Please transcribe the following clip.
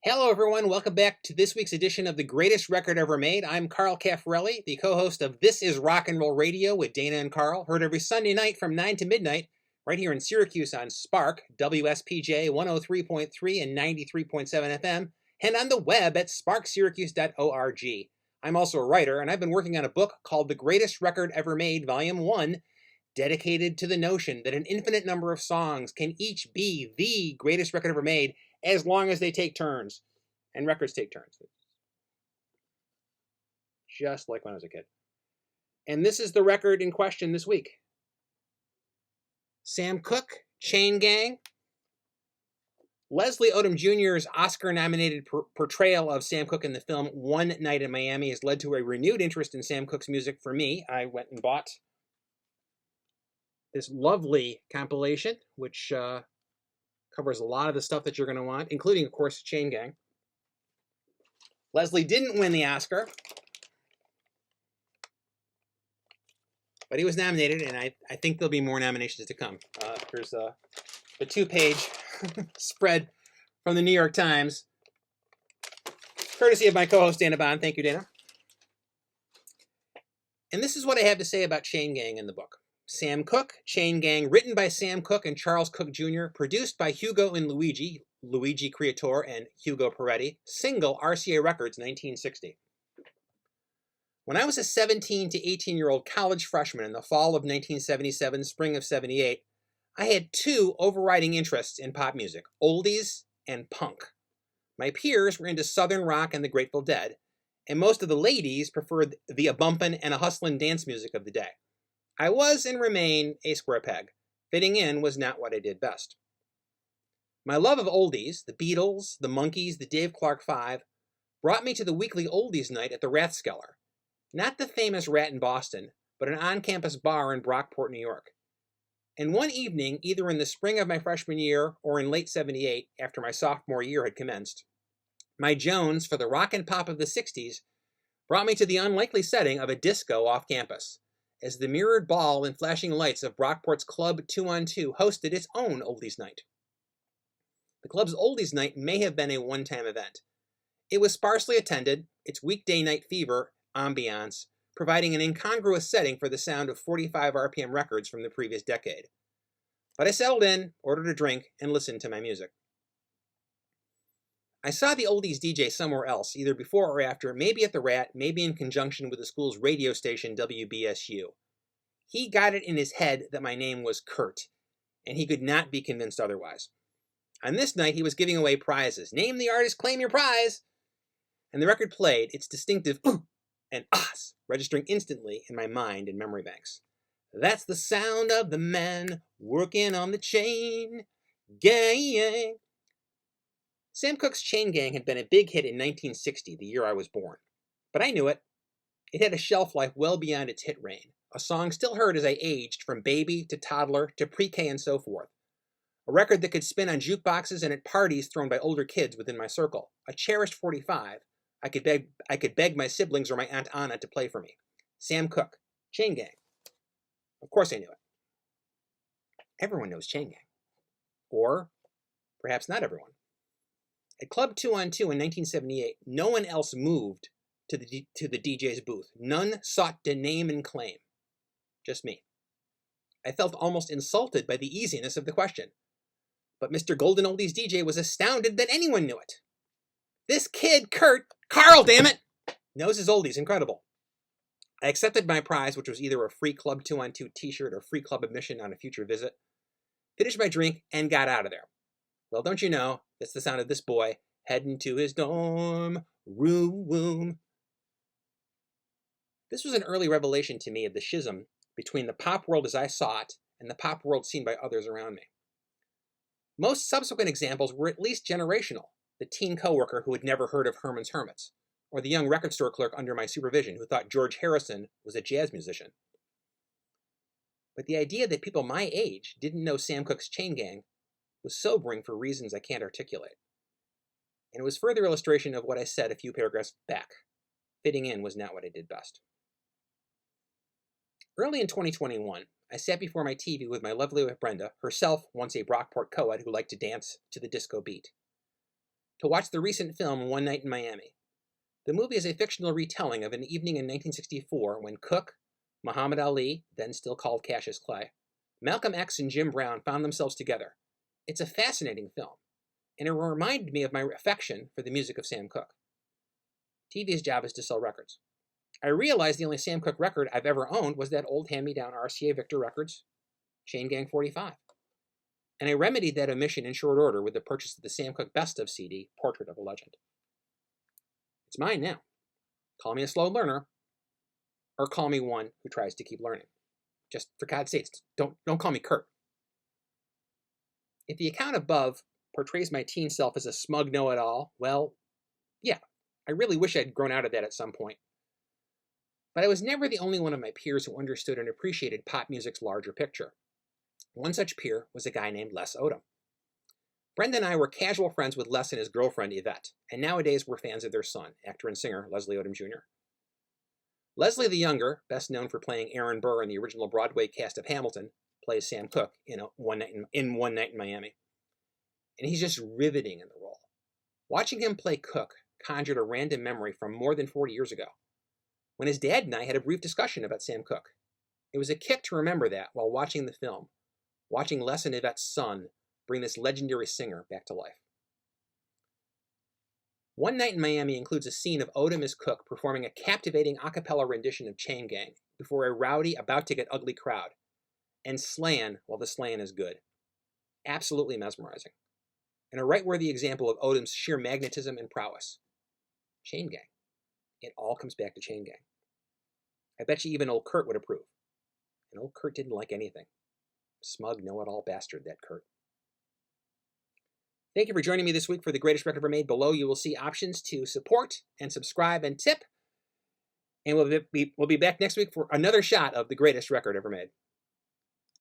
Hello, everyone. Welcome back to this week's edition of The Greatest Record Ever Made. I'm Carl Caffarelli, the co-host of This is Rock and Roll Radio with Dana and Carl, heard every Sunday night from 9 to midnight, right here in Syracuse on Spark, WSPJ 103.3 and 93.7 FM, and on the web at sparksyracuse.org. I'm also a writer, and I've been working on a book called The Greatest Record Ever Made, Volume 1, dedicated to the notion that an infinite number of songs can each be the greatest record ever made as long as they take turns. And records take turns. Just like when I was a kid. And this is the record in question this week. Sam Cooke, Chain Gang. Leslie Odom Jr.'s Oscar-nominated portrayal of Sam Cooke in the film One Night in Miami has led to a renewed interest in Sam Cooke's music for me. I went and bought this lovely compilation, which covers a lot of the stuff that you're going to want, including, of course, Chain Gang. Leslie didn't win the Oscar, but he was nominated, and I think there'll be more nominations to come. Here's the two-page spread from the New York Times, courtesy of my co-host, Dana Bond. Thank you, Dana. And this is what I have to say about Chain Gang in the book. Sam Cooke, Chain Gang, written by Sam Cooke and Charles Cooke Jr., produced by Hugo and Luigi Creatore and Hugo Peretti, single RCA Records, 1960. When I was a 17 to 18-year-old college freshman in the fall of 1977, spring of 78, I had two overriding interests in pop music, oldies and punk. My peers were into Southern rock and the Grateful Dead, and most of the ladies preferred the a-bumpin' and a hustlin' dance music of the day. I was and remain a square peg. Fitting in was not what I did best. My love of oldies, the Beatles, the Monkees, the Dave Clark Five, brought me to the weekly oldies night at the Rathskeller. Not the famous Rat in Boston, but an on-campus bar in Brockport, New York. And one evening, either in the spring of my freshman year or in late 78, after my sophomore year had commenced, my Jones for the rock and pop of the 60s brought me to the unlikely setting of a disco off campus, as the mirrored ball and flashing lights of Brockport's Club 2-on-2 hosted its own Oldies Night. The club's Oldies Night may have been a one-time event. It was sparsely attended, its weekday night fever ambiance providing an incongruous setting for the sound of 45 RPM records from the previous decade. But I settled in, ordered a drink, and listened to my music. I saw the Oldies DJ somewhere else, either before or after, maybe at the Rat, maybe in conjunction with the school's radio station, WBSU. He got it in his head that my name was Kurt, and he could not be convinced otherwise. On this night, he was giving away prizes. Name the artist, claim your prize! And the record played, its distinctive and ahs registering instantly in my mind and memory banks. That's the sound of the man working on the chain gang. Sam Cooke's Chain Gang had been a big hit in 1960, the year I was born. But I knew it. It had a shelf life well beyond its hit reign, a song still heard as I aged from baby to toddler to pre-K and so forth. A record that could spin on jukeboxes and at parties thrown by older kids within my circle. A cherished 45 I could beg my siblings or my Aunt Anna to play for me. Sam Cooke, Chain Gang. Of course I knew it. Everyone knows Chain Gang. Or perhaps not everyone. At Club 2-on-2 in 1978, no one else moved to the DJ's booth. None sought to name and claim. Just me. I felt almost insulted by the easiness of the question. But Mr. Golden Oldies DJ was astounded that anyone knew it. This kid, Carl, damn it, knows his oldies. Incredible. I accepted my prize, which was either a free Club 2-on-2 t-shirt or free club admission on a future visit, finished my drink, and got out of there. Well, don't you know, that's the sound of this boy heading to his dorm room. This was an early revelation to me of the schism between the pop world as I saw it and the pop world seen by others around me. Most subsequent examples were at least generational. The teen coworker who had never heard of Herman's Hermits, or the young record store clerk under my supervision who thought George Harrison was a jazz musician. But the idea that people my age didn't know Sam Cooke's Chain Gang was sobering for reasons I can't articulate. And it was further illustration of what I said a few paragraphs back. Fitting in was not what I did best. Early in 2021, I sat before my TV with my lovely wife Brenda, herself once a Brockport co-ed who liked to dance to the disco beat. to watch the recent film One Night in Miami. The movie is a fictional retelling of an evening in 1964 when Cooke, Muhammad Ali, then still called Cassius Clay, Malcolm X, and Jim Brown found themselves together. It's a fascinating film, and it reminded me of my affection for the music of Sam Cooke. TV's job is to sell records. I realized the only Sam Cooke record I've ever owned was that old hand-me-down RCA Victor Records Chain Gang 45. And I remedied that omission in short order with the purchase of the Sam Cooke Best of CD, Portrait of a Legend. It's mine now. Call me a slow learner, or call me one who tries to keep learning. Just for God's sakes, don't call me Kurt. If the account above portrays my teen self as a smug know-it-all, well, yeah, I really wish I'd grown out of that at some point. But I was never the only one of my peers who understood and appreciated pop music's larger picture. One such peer was a guy named Les Odom. Brenda and I were casual friends with Les and his girlfriend Yvette, and nowadays we're fans of their son, actor and singer Leslie Odom Jr. Leslie the Younger, best known for playing Aaron Burr in the original Broadway cast of Hamilton, plays Sam Cooke in One Night in Miami. And he's just riveting in the role. Watching him play Cooke conjured a random memory from more than 40 years ago, when his dad and I had a brief discussion about Sam Cooke. It was a kick to remember that while watching the film, watching Les and Yvette's son bring this legendary singer back to life. One Night in Miami includes a scene of Odom as Cooke performing a captivating a cappella rendition of Chain Gang before a rowdy, about-to-get-ugly crowd, and slayin' while the slayin' is good. Absolutely mesmerizing. And a right-worthy example of Odom's sheer magnetism and prowess. Chain Gang. It all comes back to Chain Gang. I bet you even old Kurt would approve. And old Kurt didn't like anything. Smug, know-it-all bastard, that Kurt. Thank you for joining me this week for The Greatest Record Ever Made. Below you will see options to support and subscribe and tip. And we'll be back next week for another shot of The Greatest Record Ever Made.